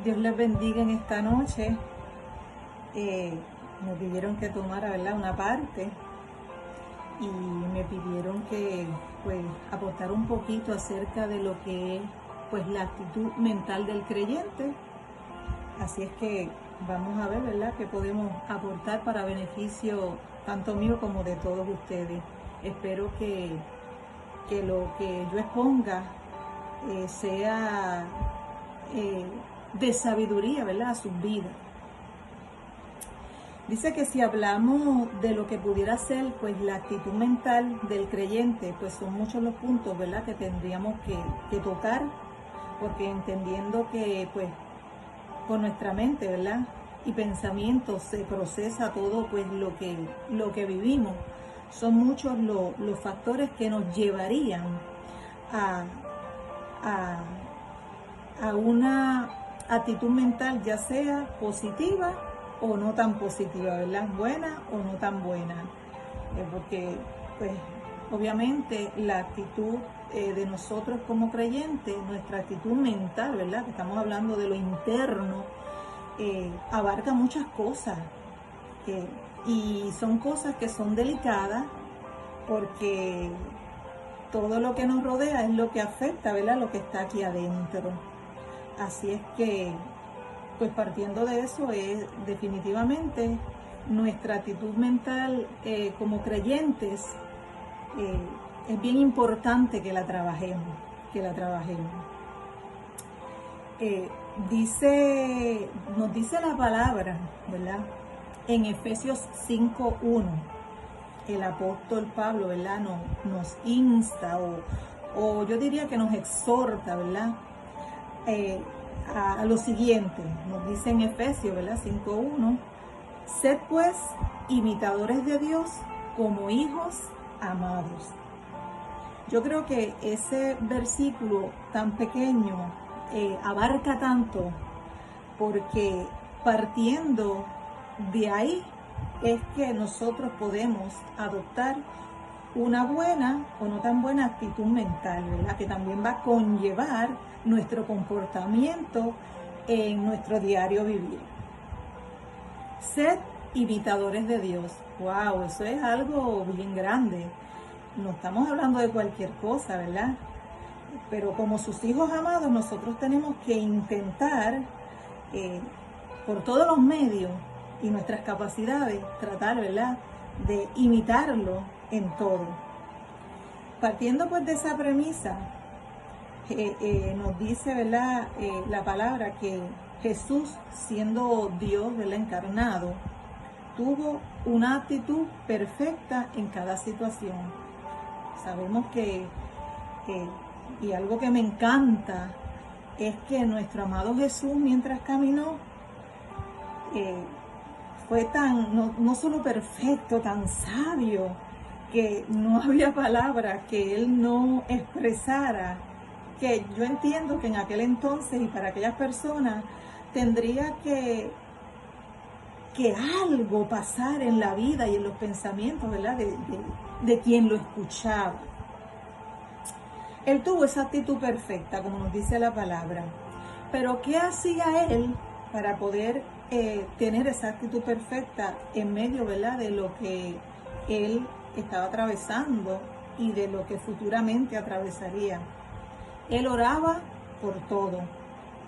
Dios les bendiga en esta noche. Me pidieron que tomara, ¿verdad?, una parte y me pidieron que pues aportara un poquito acerca de lo que es pues la actitud mental del creyente. Así es que vamos a ver, ¿verdad?, qué podemos aportar para beneficio tanto mío como de todos ustedes. Espero que lo que yo exponga sea de sabiduría, ¿verdad?, a sus vidas. Dice que si hablamos de lo que pudiera ser pues la actitud mental del creyente, pues son muchos los puntos, ¿verdad?, que tendríamos que tocar, porque entendiendo que pues con nuestra mente, ¿verdad?, y pensamientos se procesa todo pues lo que vivimos. Son muchos los factores que nos llevarían a, a una actitud mental, ya sea positiva o no tan positiva, ¿verdad? Buena o no tan buena. Porque, pues, obviamente la actitud de nosotros como creyentes, nuestra actitud mental, ¿verdad?, que estamos hablando de lo interno, abarca muchas cosas. Y son cosas que son delicadas porque todo lo que nos rodea es lo que afecta, ¿verdad?, lo que está aquí adentro. Así es que, pues partiendo de eso, es definitivamente nuestra actitud mental como creyentes, es bien importante que la trabajemos, que la trabajemos. Nos dice la palabra, ¿verdad?, en Efesios 5:1, el apóstol Pablo, ¿verdad?, nos insta o yo diría que nos exhorta, ¿verdad?, a lo siguiente. Nos dice en Efesios, ¿verdad?, 5:1, sed pues imitadores de Dios como hijos amados. Yo creo que ese versículo tan pequeño abarca tanto, porque partiendo de ahí es que nosotros podemos adoptar una buena o no tan buena actitud mental, ¿verdad?, que también va a conllevar nuestro comportamiento en nuestro diario vivir. Sed imitadores de Dios. Wow, eso es algo bien grande. No estamos hablando de cualquier cosa, ¿verdad? Pero como sus hijos amados, nosotros tenemos que intentar, por todos los medios y nuestras capacidades, tratar, ¿verdad?, de imitarlo en todo. Partiendo pues de esa premisa, nos dice, ¿verdad?, la palabra que Jesús, siendo Dios, ¿verdad?, encarnado, tuvo una actitud perfecta en cada situación. Sabemos que y algo que me encanta es que nuestro amado Jesús, mientras caminó, fue no solo perfecto, tan sabio, que no había palabras que él no expresara, que yo entiendo que en aquel entonces y para aquellas personas tendría que algo pasar en la vida y en los pensamientos, ¿verdad?, de quien lo escuchaba. Él tuvo esa actitud perfecta, como nos dice la palabra. Pero ¿qué hacía él para poder tener esa actitud perfecta en medio, ¿verdad?, de lo que él estaba atravesando y de lo que futuramente atravesaría? Él oraba por todo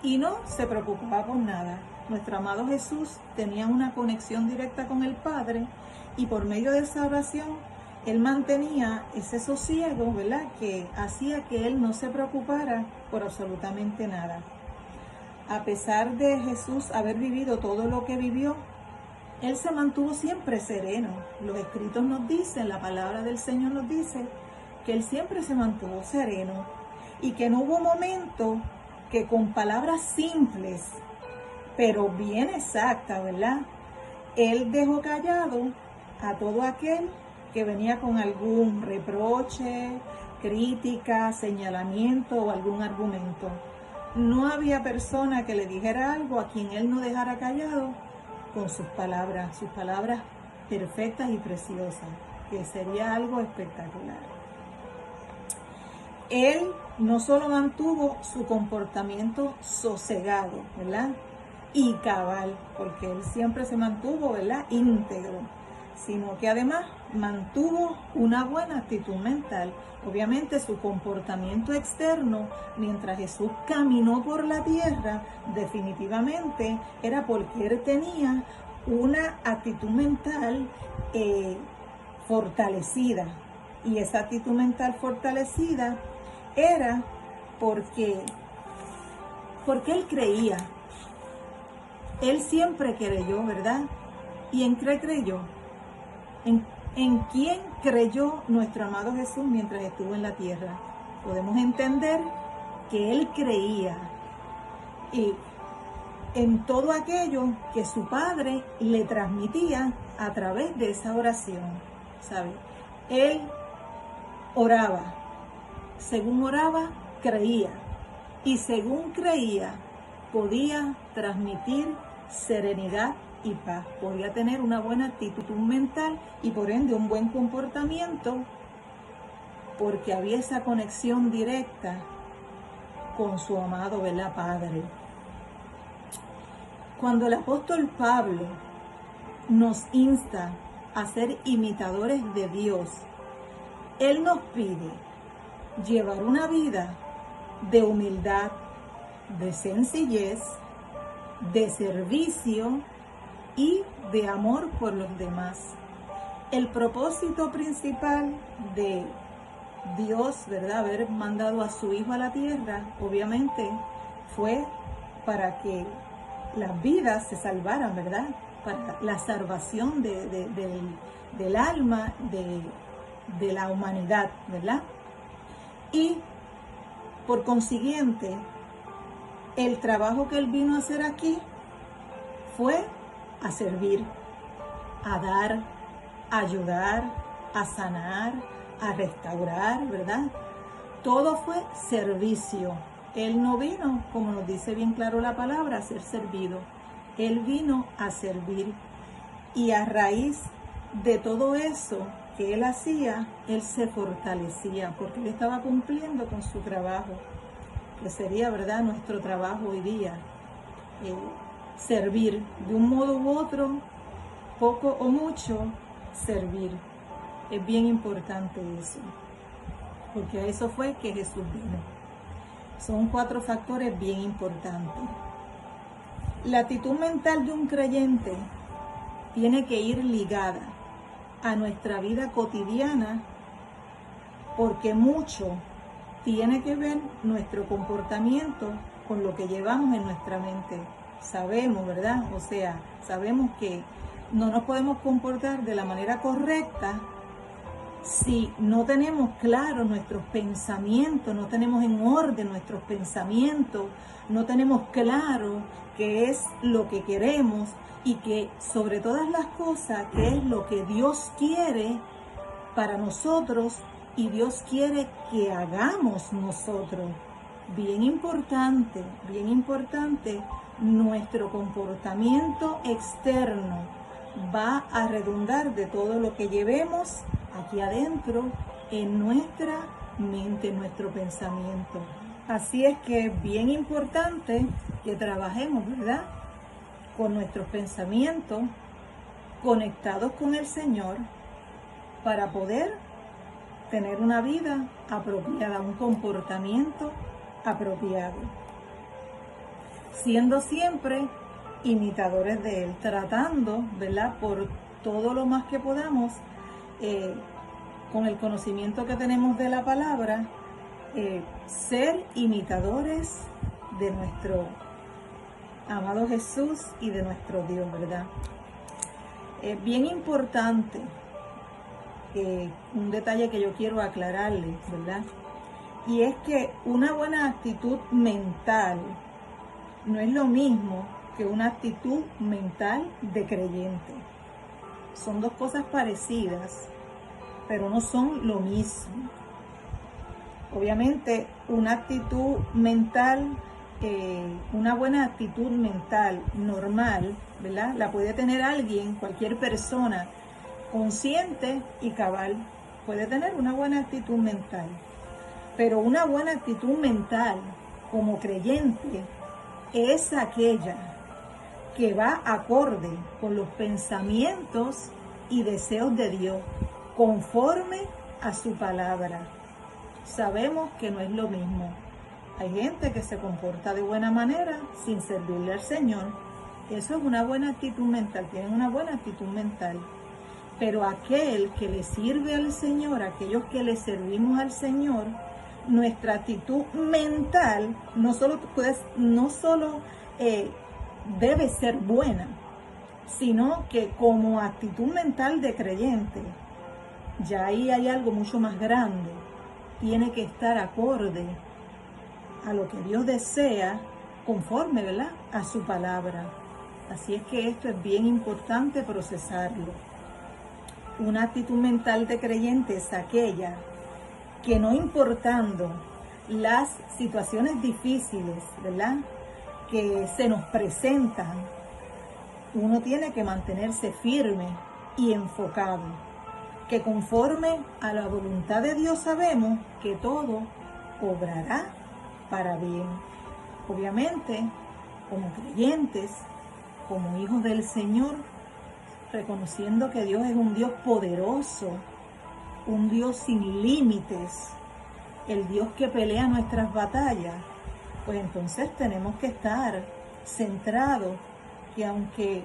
y no se preocupaba por nada. Nuestro amado Jesús tenía una conexión directa con el Padre y por medio de esa oración él mantenía ese sosiego, ¿verdad?, que hacía que él no se preocupara por absolutamente nada. A pesar de Jesús haber vivido todo lo que vivió, él se mantuvo siempre sereno. Los escritos nos dicen, la palabra del Señor nos dice que él siempre se mantuvo sereno y que no hubo momento que con palabras simples, pero bien exactas, ¿verdad?, él dejó callado a todo aquel que venía con algún reproche, crítica, señalamiento o algún argumento. No había persona que le dijera algo a quien él no dejara callado con sus palabras perfectas y preciosas, que sería algo espectacular. él no solo mantuvo su comportamiento sosegado, ¿verdad? Y cabal, porque él siempre se mantuvo, ¿verdad? Íntegro, sino que además mantuvo una buena actitud mental. Obviamente su comportamiento externo, mientras Jesús caminó por la tierra, definitivamente era porque él tenía una actitud mental fortalecida. Y esa actitud mental fortalecida era porque él creía. Él siempre creyó, ¿verdad? ¿Y en qué creyó? ¿En quién creyó nuestro amado Jesús mientras estuvo en la tierra? Podemos entender que él creía y en todo aquello que su padre le transmitía a través de esa oración, ¿sabe? Él oraba, según oraba, creía, y según creía, podía transmitir serenidad y paz, podía tener una buena actitud mental y por ende un buen comportamiento, porque había esa conexión directa con su amado, ¿verdad? Padre. Cuando el apóstol Pablo nos insta a ser imitadores de Dios, él nos pide llevar una vida de humildad, de sencillez, de servicio y de amor por los demás. El propósito principal de Dios, ¿verdad?, haber mandado a su Hijo a la tierra, obviamente, fue para que las vidas se salvaran, ¿verdad? Para la salvación del alma, de la humanidad, ¿verdad? Y por consiguiente, el trabajo que él vino a hacer aquí fue a servir, a dar, a ayudar, a sanar, a restaurar, ¿verdad? Todo fue servicio. Él no vino, como nos dice bien claro la palabra, a ser servido. Él vino a servir. Y a raíz de todo eso que él hacía, él se fortalecía, porque él estaba cumpliendo con su trabajo, que sería, ¿verdad?, nuestro trabajo hoy día. Servir de un modo u otro, poco o mucho, servir. Es bien importante eso, porque a eso fue que Jesús vino. Son 4 factores bien importantes. La actitud mental de un creyente tiene que ir ligada a nuestra vida cotidiana, porque mucho tiene que ver nuestro comportamiento con lo que llevamos en nuestra mente. Sabemos, ¿verdad? O sea, sabemos que no nos podemos comportar de la manera correcta si no tenemos claro nuestros pensamientos, no tenemos en orden nuestros pensamientos, no tenemos claro qué es lo que queremos y que sobre todas las cosas, qué es lo que Dios quiere para nosotros y Dios quiere que hagamos nosotros. Bien importante, nuestro comportamiento externo va a redundar de todo lo que llevemos aquí adentro en nuestra mente, en nuestro pensamiento. Así es que es bien importante que trabajemos, ¿verdad?, con nuestros pensamientos conectados con el Señor para poder tener una vida apropiada, un comportamiento apropiado, siendo siempre imitadores de Él, tratando, ¿verdad?, por todo lo más que podamos, con el conocimiento que tenemos de la palabra, ser imitadores de nuestro amado Jesús y de nuestro Dios, ¿verdad? Es bien importante, un detalle que yo quiero aclararles, ¿verdad? Y es que una buena actitud mental no es lo mismo que una actitud mental de creyente. Son 2 cosas parecidas, pero no son lo mismo. Obviamente, una actitud mental, una buena actitud mental normal, ¿verdad?, la puede tener alguien, cualquier persona consciente y cabal, puede tener una buena actitud mental. Pero una buena actitud mental como creyente es aquella que va acorde con los pensamientos y deseos de Dios, conforme a su palabra. Sabemos que no es lo mismo. Hay gente que se comporta de buena manera sin servirle al Señor. Eso es una buena actitud mental, tienen una buena actitud mental. Pero aquel que le sirve al Señor, aquellos que le servimos al Señor, nuestra actitud mental no solo debe ser buena, sino que como actitud mental de creyente, ya ahí hay algo mucho más grande. Tiene que estar acorde a lo que Dios desea, conforme, ¿verdad?, a su palabra. Así es que esto es bien importante procesarlo. Una actitud mental de creyente es aquella que, no importando las situaciones difíciles, ¿verdad?, que se nos presentan, uno tiene que mantenerse firme y enfocado, que conforme a la voluntad de Dios sabemos que todo obrará para bien. Obviamente, como creyentes, como hijos del Señor, reconociendo que Dios es un Dios poderoso, un Dios sin límites, el Dios que pelea nuestras batallas, pues entonces tenemos que estar centrados que aunque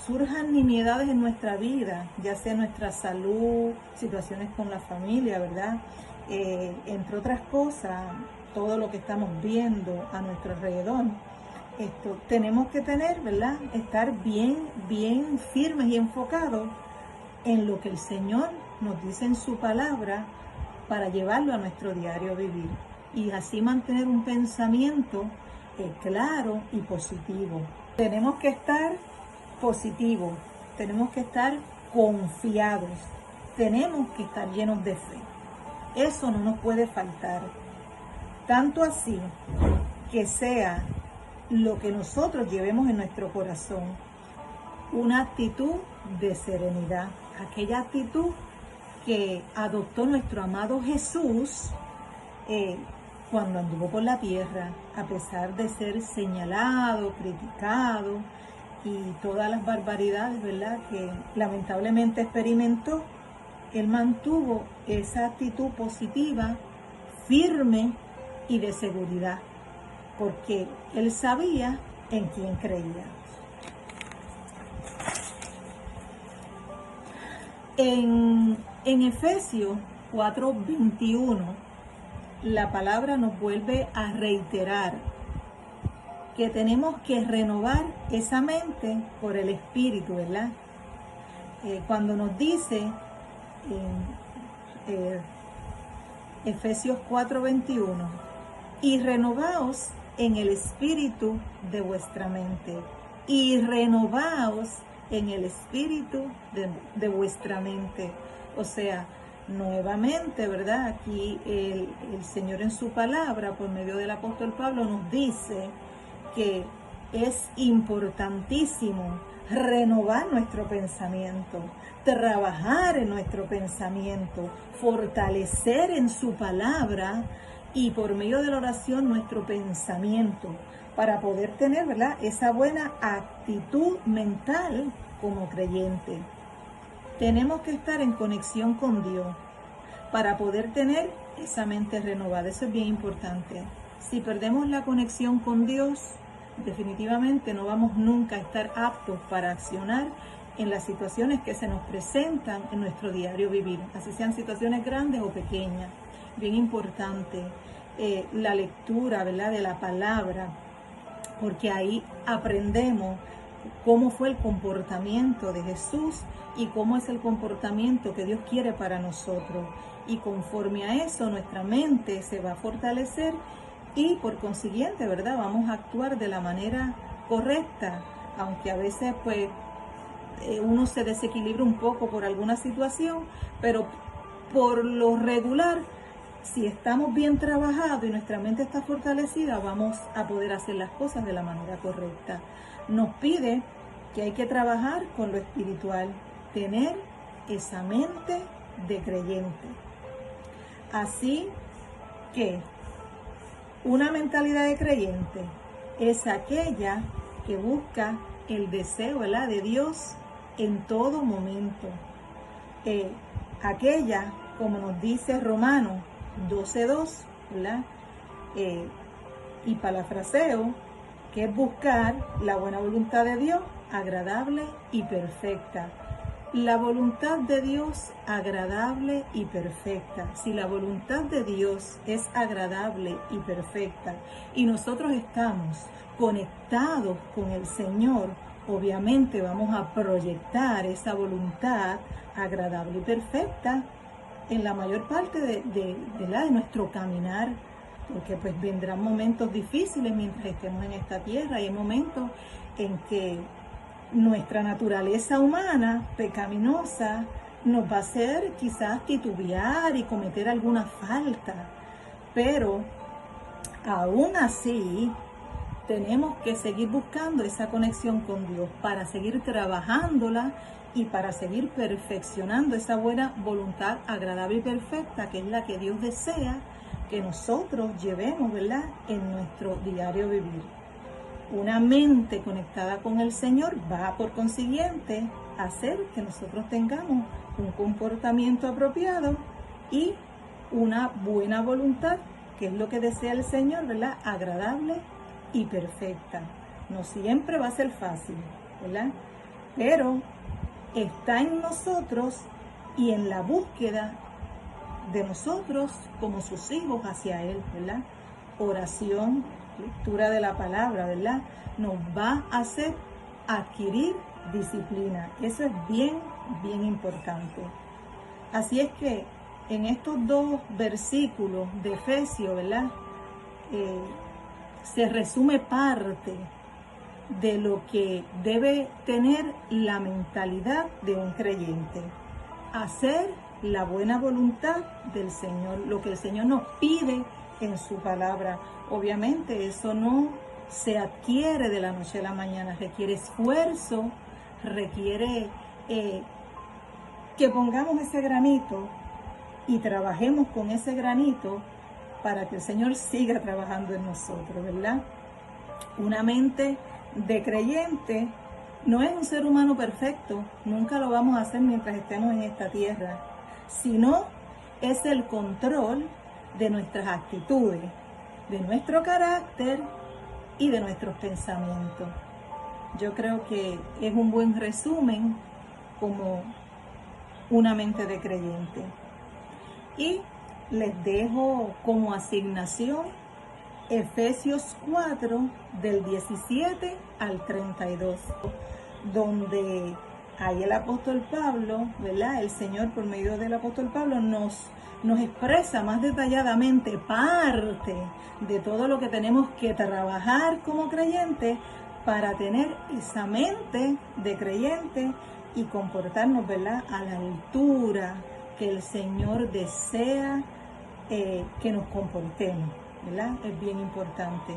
surjan nimiedades en nuestra vida, ya sea nuestra salud, situaciones con la familia, ¿verdad?, entre otras cosas, todo lo que estamos viendo a nuestro alrededor, tenemos que tener, ¿verdad?, estar bien firmes y enfocados en lo que el Señor nos dice en su palabra para llevarlo a nuestro diario vivir y así mantener un pensamiento claro y positivo. Tenemos que estar positivos, tenemos que estar confiados, tenemos que estar llenos de fe. Eso no nos puede faltar. Tanto así que sea lo que nosotros llevemos en nuestro corazón, una actitud de serenidad, aquella actitud que adoptó nuestro amado Jesús cuando anduvo por la tierra, a pesar de ser señalado, criticado y todas las barbaridades, ¿verdad?, que lamentablemente experimentó. Él mantuvo esa actitud positiva, firme y de seguridad, porque él sabía en quién creía. En Efesios 4:21, la palabra nos vuelve a reiterar que tenemos que renovar esa mente por el Espíritu, ¿verdad? Cuando nos dice en Efesios 4:21, y renovaos en el espíritu de vuestra mente, y renovaos en el espíritu de vuestra mente. O sea, nuevamente, ¿verdad?, aquí el Señor en su palabra, por medio del apóstol Pablo, nos dice que es importantísimo renovar nuestro pensamiento, trabajar en nuestro pensamiento, fortalecer en su palabra y por medio de la oración nuestro pensamiento para poder tener, ¿verdad?, esa buena actitud mental como creyente. Tenemos que estar en conexión con Dios para poder tener esa mente renovada. Eso es bien importante. Si perdemos la conexión con Dios, definitivamente no vamos nunca a estar aptos para accionar en las situaciones que se nos presentan en nuestro diario vivir, así sean situaciones grandes o pequeñas. Bien importante la lectura, ¿verdad?, de la palabra, porque ahí aprendemos cómo fue el comportamiento de Jesús y cómo es el comportamiento que Dios quiere para nosotros. Y conforme a eso, nuestra mente se va a fortalecer y por consiguiente, ¿verdad?, vamos a actuar de la manera correcta, aunque a veces pues uno se desequilibra un poco por alguna situación, pero por lo regular, si estamos bien trabajados y nuestra mente está fortalecida, vamos a poder hacer las cosas de la manera correcta. Nos pide que hay que trabajar con lo espiritual, tener esa mente de creyente. Así que una mentalidad de creyente es aquella que busca el deseo, ¿verdad?, de Dios en todo momento. Aquella, como nos dice Romanos 12:2, ¿verdad? Y parafraseo, que es buscar la buena voluntad de Dios, agradable y perfecta. La voluntad de Dios agradable y perfecta. Si la voluntad de Dios es agradable y perfecta y nosotros estamos conectados con el Señor, obviamente vamos a proyectar esa voluntad agradable y perfecta en la mayor parte de nuestro caminar, porque pues vendrán momentos difíciles mientras estemos en esta tierra, y hay momentos en que nuestra naturaleza humana pecaminosa nos va a hacer quizás titubear y cometer alguna falta, pero aún así tenemos que seguir buscando esa conexión con Dios para seguir trabajándola y para seguir perfeccionando esa buena voluntad agradable y perfecta, que es la que Dios desea que nosotros llevemos, ¿verdad?, en nuestro diario vivir. Una mente conectada con el Señor va, por consiguiente, a hacer que nosotros tengamos un comportamiento apropiado y una buena voluntad, que es lo que desea el Señor, ¿verdad?, agradable y perfecta. No siempre va a ser fácil, ¿verdad?, pero está en nosotros y en la búsqueda de nosotros como sus hijos hacia Él, ¿verdad? Oración, lectura de la palabra, ¿verdad?, nos va a hacer adquirir disciplina. Eso es bien, bien importante. Así es que en estos dos versículos de Efesios, ¿verdad?, se resume parte de lo que debe tener la mentalidad de un creyente. Hacer la buena voluntad del Señor, lo que el Señor nos pide en su palabra. Obviamente eso no se adquiere de la noche a la mañana, requiere esfuerzo, requiere que pongamos ese granito y trabajemos con ese granito para que el Señor siga trabajando en nosotros, ¿verdad? Una mente de creyente no es un ser humano perfecto, nunca lo vamos a hacer mientras estemos en esta tierra, sino es el control de nuestras actitudes, de nuestro carácter y de nuestros pensamientos. Yo creo que es un buen resumen como una mente de creyente. Y les dejo como asignación Efesios 4, del 17 al 32, donde ahí el apóstol Pablo, ¿verdad?, el Señor por medio del apóstol Pablo nos expresa más detalladamente parte de todo lo que tenemos que trabajar como creyentes para tener esa mente de creyente y comportarnos, ¿verdad?, a la altura que el Señor desea que nos comportemos, ¿verdad? Es bien importante.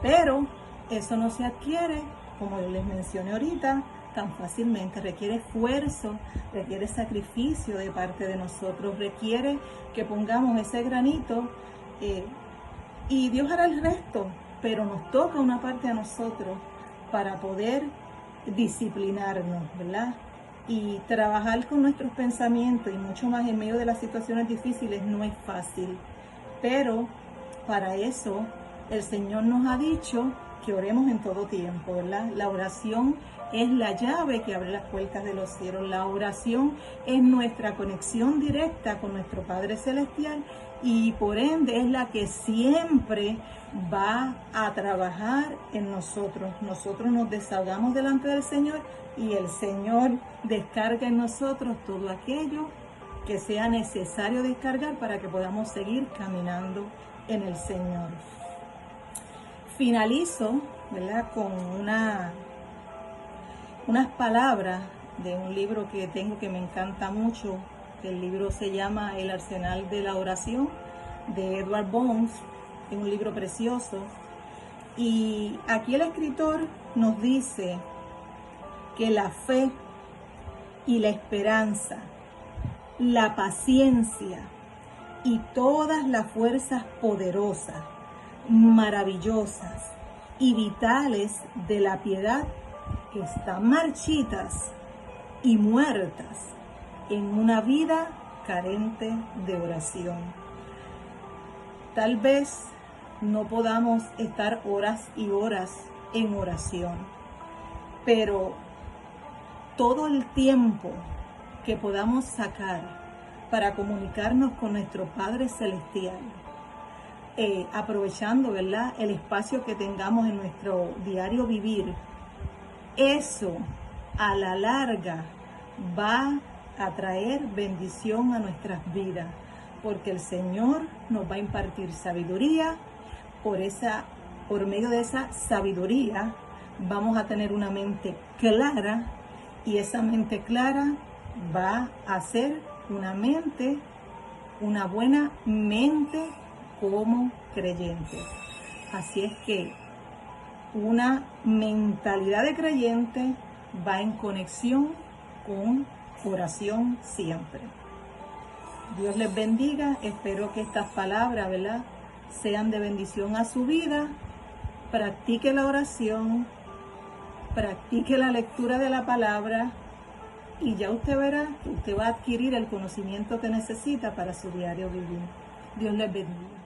Pero eso no se adquiere, como les mencioné ahorita, tan fácilmente. Requiere esfuerzo, requiere sacrificio de parte de nosotros, requiere que pongamos ese granito y Dios hará el resto, pero nos toca una parte a nosotros para poder disciplinarnos, ¿verdad? Y trabajar con nuestros pensamientos y mucho más en medio de las situaciones difíciles no es fácil. Pero para eso el Señor nos ha dicho que oremos en todo tiempo, ¿verdad? La oración es la llave que abre las puertas de los cielos. La oración es nuestra conexión directa con nuestro Padre Celestial y por ende es la que siempre va a trabajar en nosotros. Nosotros nos desahogamos delante del Señor y el Señor descarga en nosotros todo aquello que sea necesario descargar para que podamos seguir caminando en el Señor. Finalizo, ¿verdad?, con unas palabras de un libro que tengo que me encanta mucho. El libro se llama El Arsenal de la Oración, de Edward Bones. Es un libro precioso. Y aquí el escritor nos dice que la fe y la esperanza, la paciencia y todas las fuerzas poderosas, maravillosas y vitales de la piedad están marchitas y muertas en una vida carente de oración. Tal vez no podamos estar horas y horas en oración, pero todo el tiempo que podamos sacar para comunicarnos con nuestro Padre Celestial, aprovechando, ¿verdad?, el espacio que tengamos en nuestro diario vivir, eso a la larga va a traer bendición a nuestras vidas, porque el Señor nos va a impartir sabiduría. Por medio de esa sabiduría vamos a tener una mente clara, y esa mente clara va a ser una buena mente como creyentes. Así es que una mentalidad de creyente va en conexión con oración siempre. Dios les bendiga. Espero que estas palabras, ¿verdad?, sean de bendición a su vida. Practique la oración, practique la lectura de la palabra, y ya usted verá que usted va a adquirir el conocimiento que necesita para su diario vivir. Dios les bendiga.